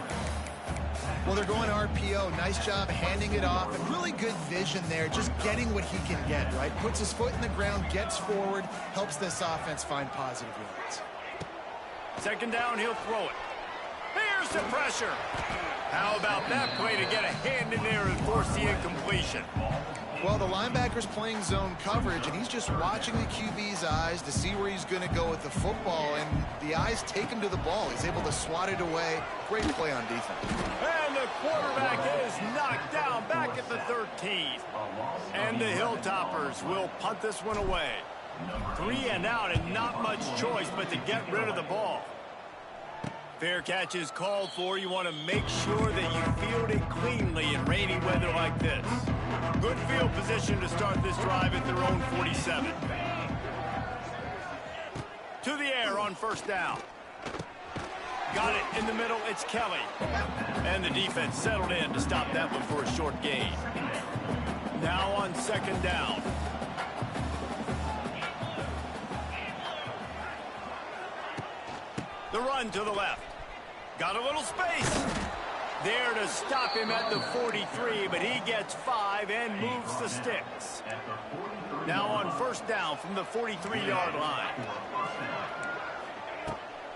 C: Well, they're going RPO. Nice job handing it off. And really good vision there, just getting what he can get, right? Puts his foot in the ground, gets forward, helps this offense find positive yards.
A: 2nd down, he'll throw it. Here's the pressure. How about that play to get a hand in there and force the incompletion?
C: Well, the linebacker's playing zone coverage, and he's just watching the QB's eyes to see where he's going to go with the football, and the eyes take him to the ball. He's able to swat it away. Great play on defense.
A: And the quarterback is knocked down back at the 13. And the Hilltoppers will punt this one away. 3 and out, and not much choice but to get rid of the ball. Fair catch is called for. You want to make sure that you field it cleanly in rainy weather like this. Good field position to start this drive at their own 47. To the air on 1st down. Got it in the middle. It's Kelly. And the defense settled in to stop that one for a short gain. Now on second down. The run to the left. Got a little space. There to stop him at the 43, but he gets 5 and moves the sticks. Now on first down from the 43-yard line.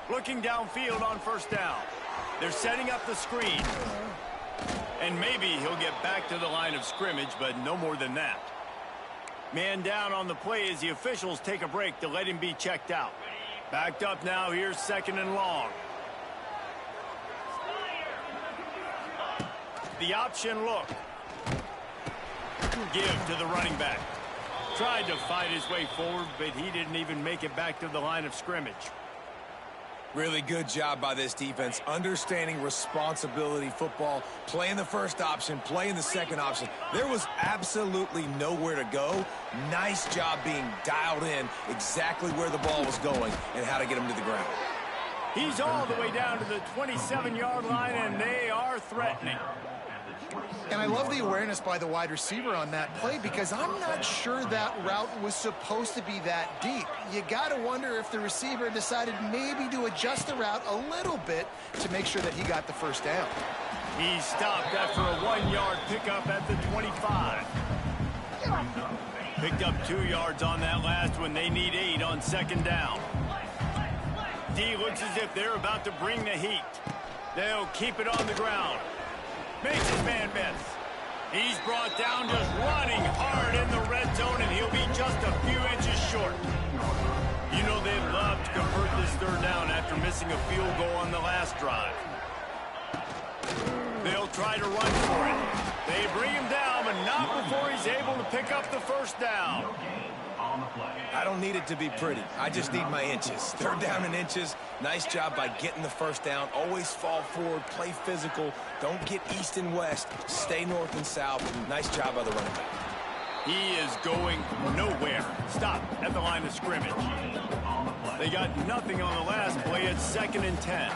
A: Looking downfield on first down. They're setting up the screen. And maybe he'll get back to the line of scrimmage, but no more than that. Man down on the play as the officials take a break to let him be checked out. Backed up now, here's second and long. The option look. Give to the running back. Tried to fight his way forward, but he didn't even make it back to the line of scrimmage.
B: Really good job by this defense, understanding responsibility football, playing the first option, playing the second option. There was absolutely nowhere to go. Nice job being dialed in exactly where the ball was going and how to get him to the ground.
A: He's all the way down to the 27-yard line, and they are threatening.
C: And I love the awareness by the wide receiver on that play because I'm not sure that route was supposed to be that deep. You got to wonder if the receiver decided maybe to adjust the route a little bit to make sure that he got the first down.
A: He stopped after a 1-yard pickup at the 25. Picked up 2 yards on that last one. They need 8 on second down. D looks as if they're about to bring the heat. They'll keep it on the ground. Makes his man miss. He's brought down just running hard in the red zone, and he'll be just a few inches short. You know they'd love to convert this third down after missing a field goal on the last drive. They'll try to run for it. They bring him down, but not before he's able to pick up the first down.
B: I don't need it to be pretty. I just need my inches. Third down in inches. Nice job by getting the first down. Always fall forward, play physical. Don't get east and west. Stay north and south. Nice job by the running back.
A: He is going nowhere. Stop at the line of scrimmage. They got nothing on the last play. It's second and 10.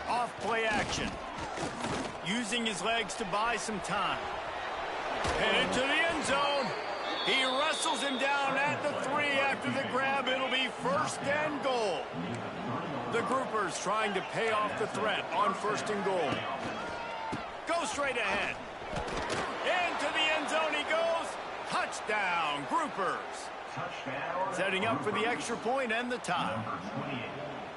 A: Off play action. Using his legs to buy some time. Headed to the end zone. He wrestles him down at the 3 after the grab. It'll be first and goal. The groupers trying to pay off the threat on first and goal. Go straight ahead. Into the end zone he goes. Touchdown, groupers. Setting up for the extra point and the tie.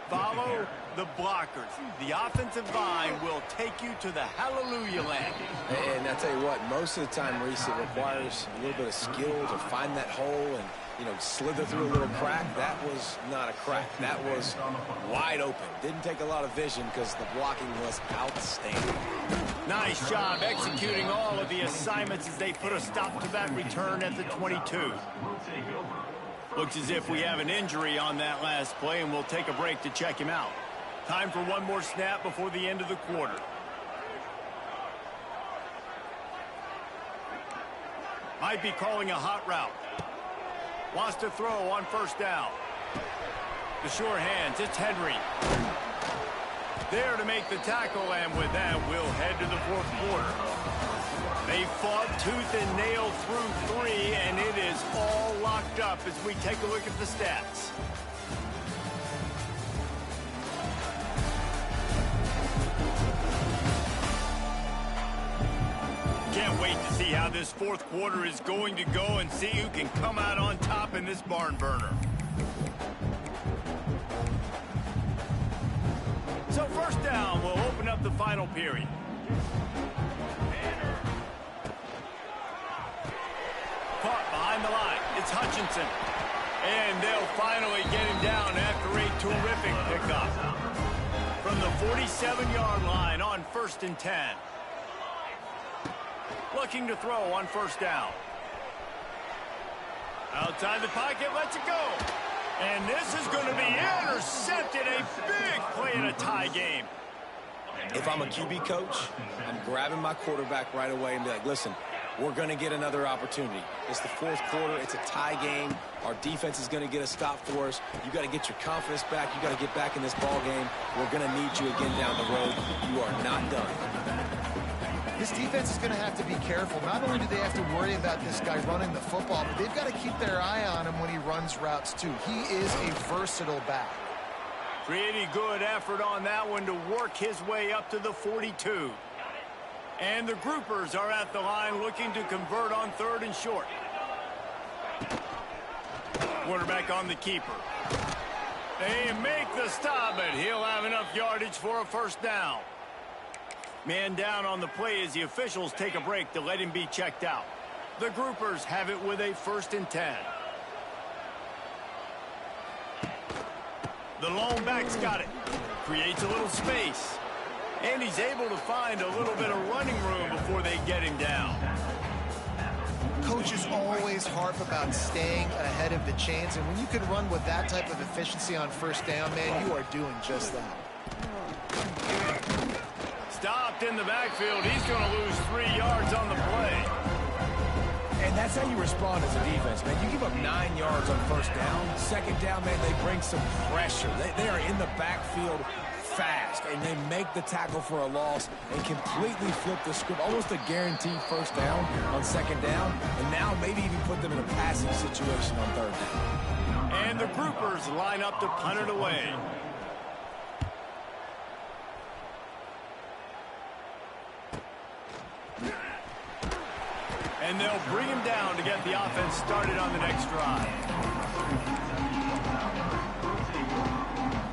A: Follow the blockers. The offensive line will take you to the hallelujah land.
B: And I tell you what, most of the time, Reese, it requires a little bit of skill to find that hole and, you know, slither through a little crack. That was not a crack. That was wide open. Didn't take a lot of vision because the blocking was outstanding.
A: Nice job executing all of the assignments as they put a stop to that return at the 22. Looks as if we have an injury on that last play, and we'll take a break to check him out. Time for one more snap before the end of the quarter. Might be calling a hot route. Wants to throw on first down. The sure hands, it's Henry. There to make the tackle, and with that, we'll head to the fourth quarter. They fought tooth and nail through 3, and it is all locked up as we take a look at the stats. Can't wait to see how this fourth quarter is going to go and see who can come out on top in this barn burner. So first down, we'll open up the final period. Caught behind the line. It's Hutchinson. And they'll finally get him down after a terrific pickup. From the 47-yard line on first and 10. Looking to throw on first down. Outside the pocket, lets it go. And this is going to be intercepted. A big play in a tie game.
B: If I'm a QB coach, I'm grabbing my quarterback right away and be like, listen, we're going to get another opportunity. It's the fourth quarter. It's a tie game. Our defense is going to get a stop for us. You got to get your confidence back. You got to get back in this ball game. We're going to need you again down the road. You are not done.
C: This defense is going to have to be careful. Not only do they have to worry about this guy running the football, but they've got to keep their eye on him when he runs routes too. He is a versatile back.
A: Pretty good effort on that one to work his way up to the 42. And the groupers are at the line looking to convert on 3rd and short. Quarterback on the keeper. They make the stop, but he'll have enough yardage for a first down. Man down on the play as the officials take a break to let him be checked out. The groupers have it with a 1st and 10. The lone back's got it. Creates a little space. And he's able to find a little bit of running room before they get him down.
C: Coaches always harp about staying ahead of the chains, and when you can run with that type of efficiency on 1st down, man, you are doing just that.
A: Stopped in the backfield. He's going to lose 3 yards on the play.
B: And that's how you respond as a defense, man. You give up 9 yards on 1st down. 2nd down, man, they bring some pressure. They are in the backfield fast, and they make the tackle for a loss and completely flip the script. Almost a guaranteed 1st down on 2nd down, and now maybe even put them in a passing situation on 3rd down.
A: And the groupers line up to punt it away. And they'll bring him down to get the offense started on the next drive.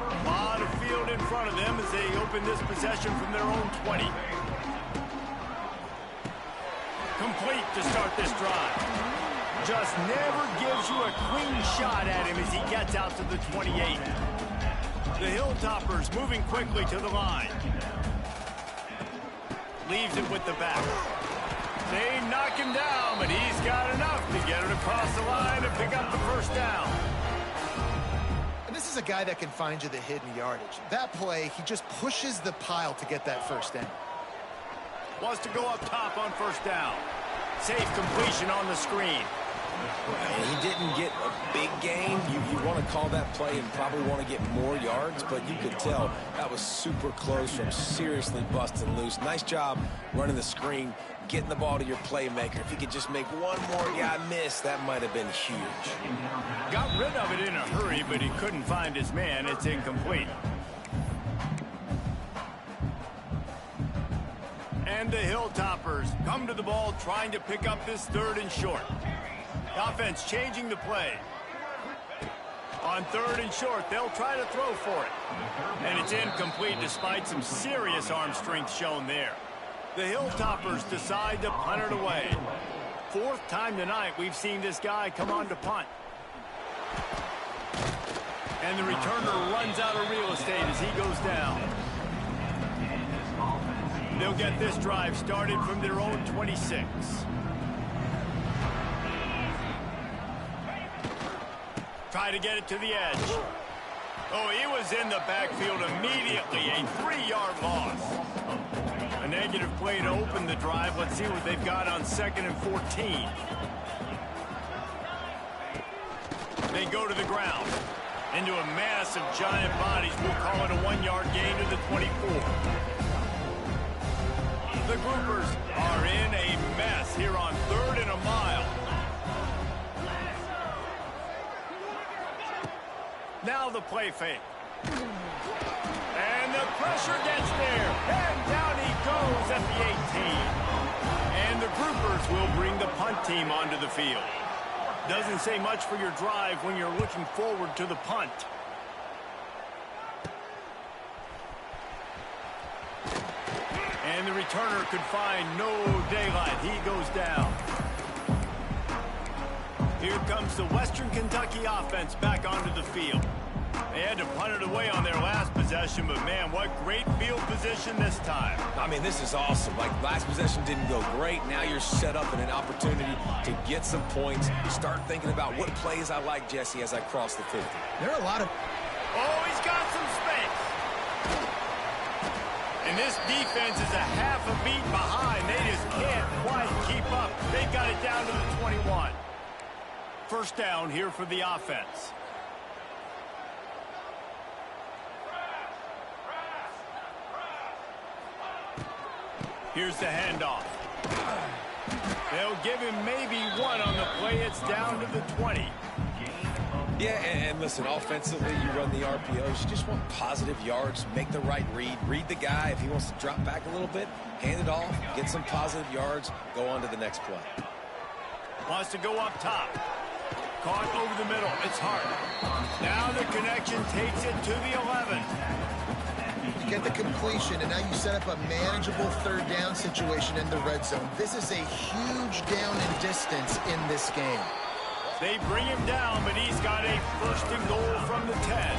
A: A lot of field in front of them as they open this possession from their own 20. Complete to start this drive. Just never gives you a clean shot at him as he gets out to the 28. The Hilltoppers moving quickly to the line. Leaves it with the back. They knock him down, but he's got enough to get it across the line and pick up the 1st down.
C: And this is a guy that can find you the hidden yardage. That play, he just pushes the pile to get that 1st down.
A: Wants to go up top on 1st down. Safe completion on the screen.
B: And he didn't get a big gain. You want to call that play and probably want to get more yards, but you could tell that was super close from seriously busting loose. Nice job running the screen, getting the ball to your playmaker. If he could just make one more guy miss, that might have been huge.
A: Got rid of it in a hurry, but he couldn't find his man. It's incomplete. And the Hilltoppers come to the ball trying to pick up this 3rd and short. The offense changing the play. On 3rd and short, they'll try to throw for it. And it's incomplete despite some serious arm strength shown there. The Hilltoppers decide to punt it away. 4th time tonight we've seen this guy come on to punt. And the returner runs out of real estate as he goes down. They'll get this drive started from their own 26. Try to get it to the edge. Oh, he was in the backfield immediately. A 3-yard loss. A negative play to open the drive. Let's see what they've got on 2nd and 14. They go to the ground. Into a mass of giant bodies. We'll call it a 1-yard gain to the 24. The groupers are in a mess here on 3rd and a mile. Now the play fake. And the pressure gets there. And down he goes at the 18. And the groupers will bring the punt team onto the field. Doesn't say much for your drive when you're looking forward to the punt. And the returner could find no daylight. He goes down. Here comes the Western Kentucky offense back onto the field. They had to punt it away on their last possession, but man, what great field position this time.
B: I mean, this is awesome. Like, last possession didn't go great. Now you're set up in an opportunity to get some points. Start thinking about what plays I like, Jesse, as I cross the 50.
C: There are a lot of...
A: Oh, he's got some space. And this defense is a half a beat behind. They just can't quite keep up. They got it down to the 21. First down here for the offense. Here's the handoff. They'll give him maybe one on the play. It's down to the 20.
B: Yeah, and listen, offensively, you run the RPOs. You just want positive yards, make the right read the guy. If he wants to drop back a little bit, hand it off, get some positive yards, go on to the next play.
A: Wants to go up top. Caught over the middle. It's hard. Now the connection takes it to the 11.
C: You get the completion, and now you set up a manageable third down situation in the red zone. This is a huge down in distance in this game.
A: They bring him down, but he's got a first and goal from the 10.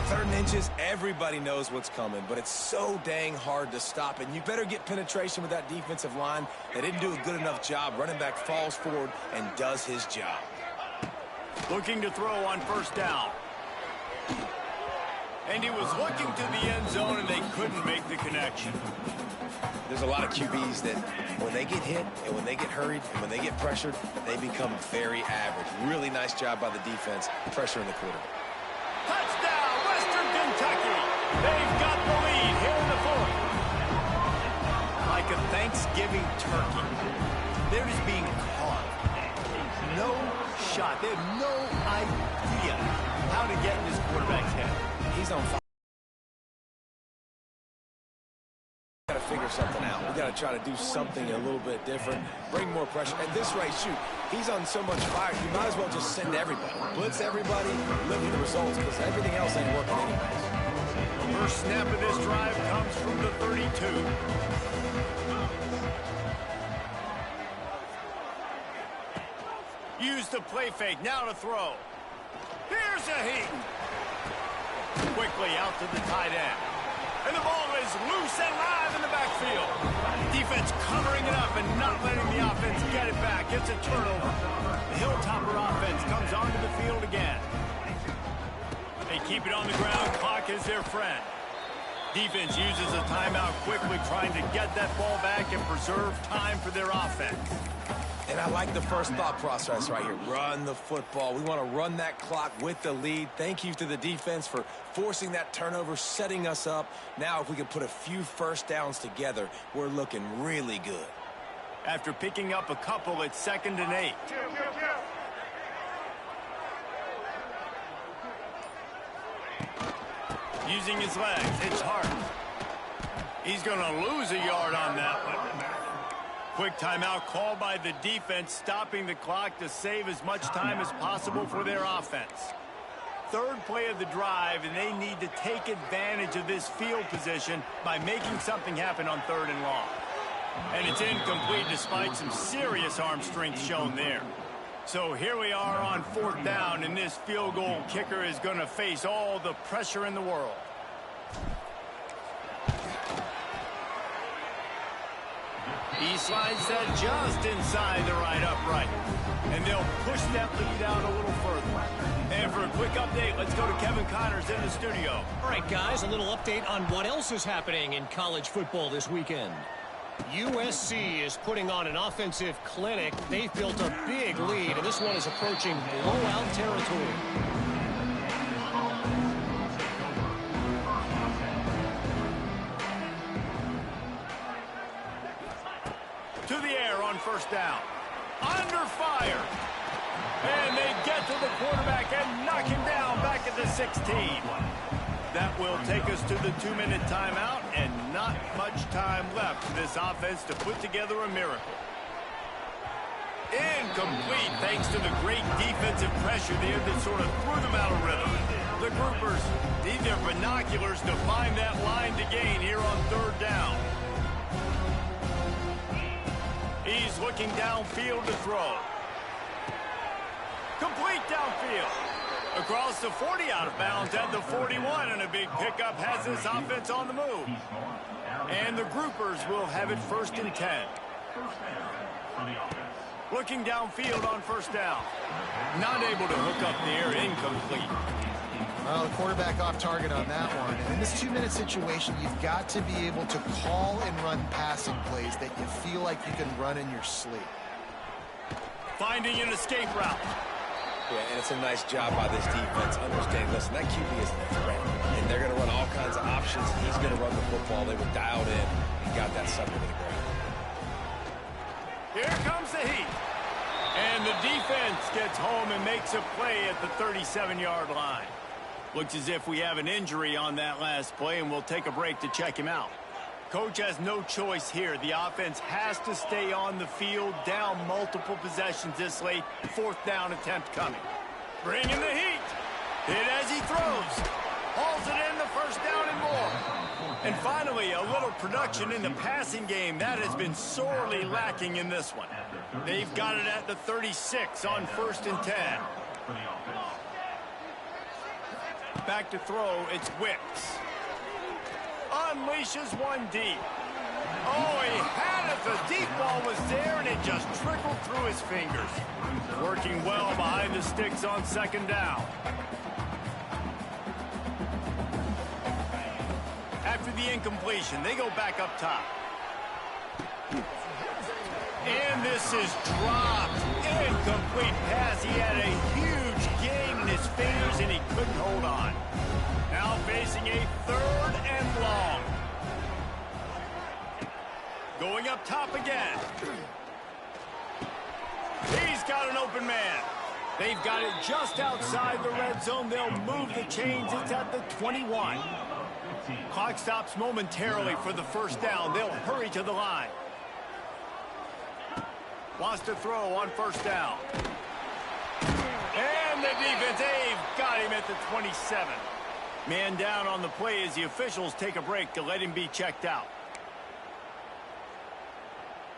B: 3rd and inches, everybody knows what's coming, but it's so dang hard to stop. And you better get penetration with that defensive line. They didn't do a good enough job. Running back falls forward and does his job.
A: Looking to throw on first down. And he was looking to the end zone, and they couldn't make the connection.
B: There's a lot of QBs that when they get hit and when they get hurried and when they get pressured, they become very average. Really nice job by the defense, pressuring the quarterback.
A: Touchdown, Western Kentucky. They've got the lead here in the 4th. Like a Thanksgiving turkey. They're just being caught. No shot. They have no idea how to get in this quarterback's head.
B: He's on fire. We got to figure something out. We got to try to do something a little bit different, bring more pressure. At this rate, shoot, he's on so much fire, you might as well just send everybody. Blitz everybody, live with the results, because everything else ain't working anyways.
A: First snap of this drive comes from the 32. Use the play fake, now to throw. Here's a Heaton. Quickly out to the tight end. And the ball is loose and live in the backfield. Defense covering it up and not letting the offense get it back. It's a turnover. The Hilltopper offense comes onto the field again. They keep it on the ground. Clock is their friend. Defense uses a timeout quickly, trying to get that ball back and preserve time for their offense.
B: And I like the first thought process right here. Run the football. We want to run that clock with the lead. Thank you to the defense for forcing that turnover, setting us up. Now, if we can put a few first downs together, we're looking really good.
A: After picking up a couple, it's 2nd and 8. Using his legs, it's hard. He's going to lose a yard on that one. Quick timeout called by the defense, stopping the clock to save as much time as possible for their offense. 3rd play of the drive, and they need to take advantage of this field position by making something happen on 3rd and long. And it's incomplete despite some serious arm strength shown there. So here we are on 4th down, and this field goal kicker is going to face all the pressure in the world. He slides that just inside the right upright. And they'll push that lead out a little further. And for a quick update, let's go to Kevin Connors in the studio.
D: All right, guys, a little update on what else is happening in college football this weekend. USC is putting on an offensive clinic. They've built a big lead, and this one is approaching blowout territory.
A: To the air on first down. Under fire. And they get to the quarterback and knock him down back at the 16. That will take us to the 2-minute timeout, and not much time left for this offense to put together a miracle. Incomplete thanks to the great defensive pressure there that sort of threw them out of rhythm. The groupers need their binoculars to find that line to gain here on 3rd down. He's looking downfield to throw. Complete downfield. Across the 40, out of bounds at the 41, and a big pickup has this offense on the move. And the groupers will have it 1st and 10. Looking downfield on first down. Not able to hook up there, incomplete.
C: Well, the quarterback off target on that one. And in this 2-minute situation, you've got to be able to call and run passing plays that you feel like you can run in your sleep.
A: Finding an escape route.
B: Yeah, and it's a nice job by this defense. Understanding, listen, that QB isn't a threat. And they're going to run all kinds of options. He's going to run the football. They were dialed in and got that sucker to the ground.
A: Here comes the heat. And the defense gets home and makes a play at the 37-yard line. Looks as if we have an injury on that last play, and we'll take a break to check him out. Coach has no choice here. The offense has to stay on the field, down multiple possessions this late. 4th down attempt coming. Bringing the heat. Hit as he throws. Hauls it in, the 1st down and more. And finally, a little production in the passing game. That has been sorely lacking in this one. They've got it at the 36 on 1st and 10. Back to throw, it's Wicks. Unleashes one deep. Oh, he had it. The deep ball was there, and it just trickled through his fingers. Working well behind the sticks on 2nd down. After the incompletion, they go back up top. And this is dropped. Incomplete pass. He had a huge gain in his fingers, and he couldn't hold on. Now facing a 3rd and long. Going up top again. He's got an open man. They've got it just outside the red zone. They'll move the chains. It's at the 21. Clock stops momentarily for the 1st down. They'll hurry to the line. Wants to throw on 1st down. And the defense, they've got him at the 27. Man down on the play as the officials take a break to let him be checked out.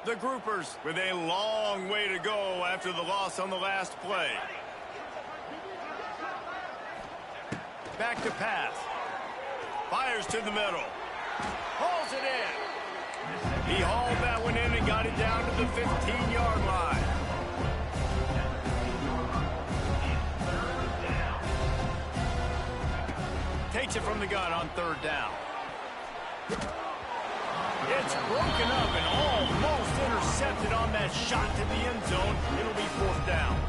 A: The Groupers with a long way to go after the loss on the last play. Back to pass. Fires to the middle. Hauls it in. He hauled that one in and got it down to the 15-yard line. Takes it from the gun on 3rd down. It's broken up and almost intercepted on that shot to the end zone. It'll be 4th down.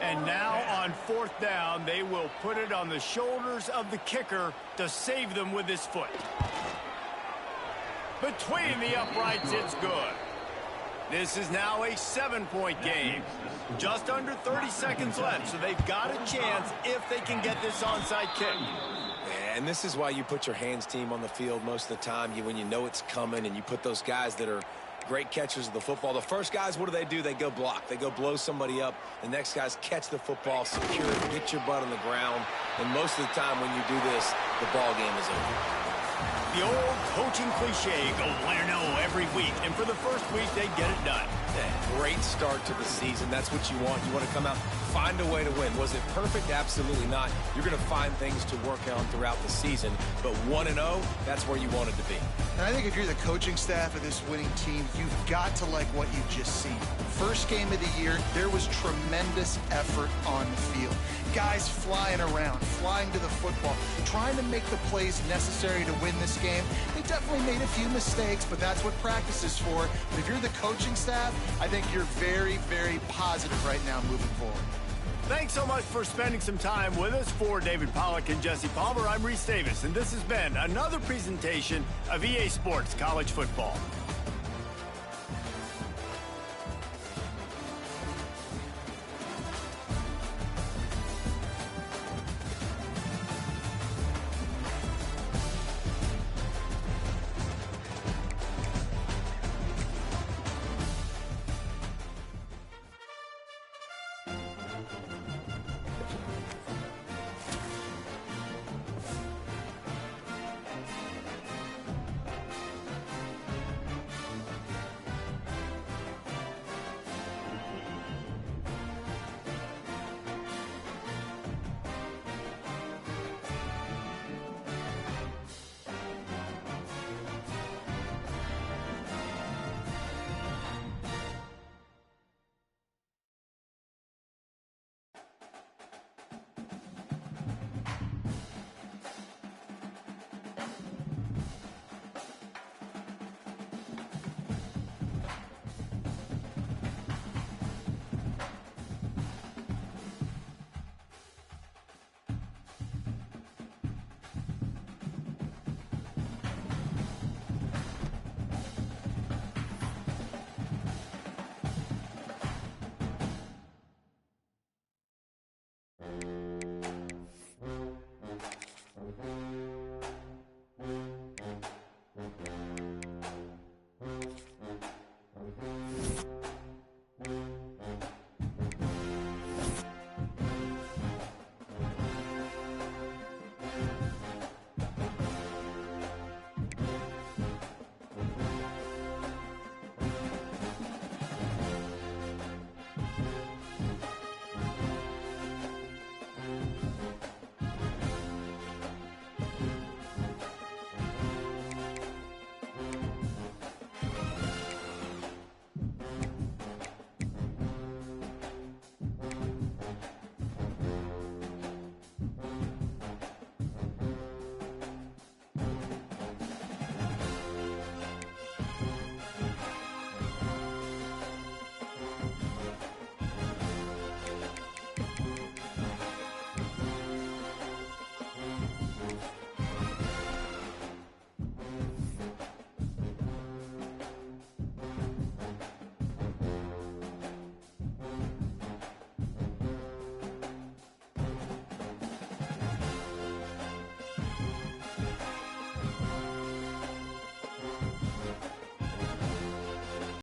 A: And now on 4th down, they will put it on the shoulders of the kicker to save them with his foot. Between the uprights, it's good. This is now a 7-point game. Just under 30 seconds left, so they've got a chance if they can get this onside kick.
B: And this is why you put your hands team on the field most of the time. When you know it's coming, and you put those guys that are great catchers of the football. The first guys, what do? They go block. They go blow somebody up. The next guys catch the football, secure it, get your butt on the ground. And most of the time when you do this, the ball game is over.
A: The old coaching cliche, go win or no every week. And for the first week, they get it done.
B: Great start to the season. That's what you want. You want to come out, find a way to win. Was it perfect? Absolutely not. You're going to find things to work on throughout the season. But 1-0, that's where you want it to be.
C: And I think if you're the coaching staff of this winning team, you've got to like what you've just seen. First game of the year, there was tremendous effort on the field. Guys flying around, flying to the football, trying to make the plays necessary to win this game. They definitely made a few mistakes, but that's what practice is for. But if you're the coaching staff, I think you're very, very positive right now moving forward.
A: Thanks so much for spending some time with us. For David Pollack and Jesse Palmer, I'm Reese Davis, and this has been another presentation of EA Sports College Football.